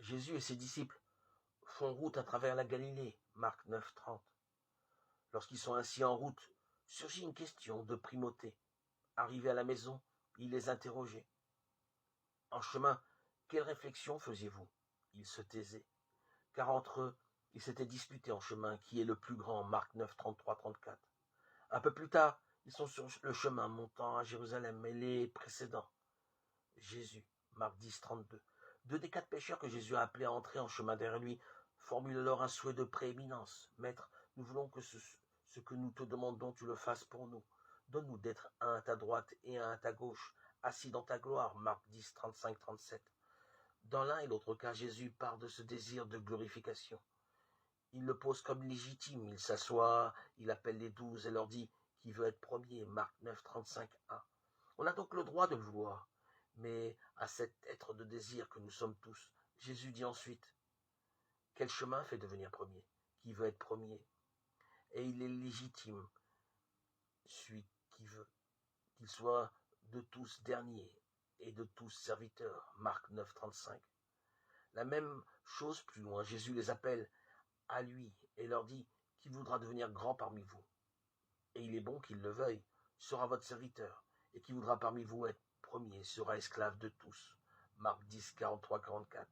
Jésus et ses disciples font route à travers la Galilée, Marc 9, 30. Lorsqu'ils sont ainsi en route, surgit une question de primauté. Arrivé à la maison, il les interrogeait. En chemin, quelle réflexion faisiez-vous? Ils se taisaient, car entre eux, ils s'étaient disputés en chemin qui est le plus grand, Marc 9, 33, 34. Un peu plus tard, ils sont sur le chemin montant à Jérusalem et les précédents. Jésus, Marc 10, 32. Deux des quatre pécheurs que Jésus a appelés à entrer en chemin derrière lui formulent alors un souhait de prééminence. Maître, nous voulons que ce que nous te demandons, tu le fasses pour nous. Donne-nous d'être un à ta droite et un à ta gauche, assis dans ta gloire, Marc 10, 35, 37. Dans l'un et l'autre cas, Jésus part de ce désir de glorification. Il le pose comme légitime, il s'assoit, il appelle les 12 et leur dit qui veut être premier, Marc 9, 35a. On a donc le droit de le vouloir, mais à cet être de désir que nous sommes tous, Jésus dit ensuite, quel chemin fait devenir premier? Qui veut être premier? Et il est légitime, celui qui veut, qu'il soit de tous dernier et de tous serviteurs, Marc 9, 35. La même chose plus loin, Jésus les appelle à lui et leur dit qui voudra devenir grand parmi vous. Et il est bon qu'il le veuille, sera votre serviteur, et qui voudra parmi vous être premier sera esclave de tous. Marc 10, 43, 44.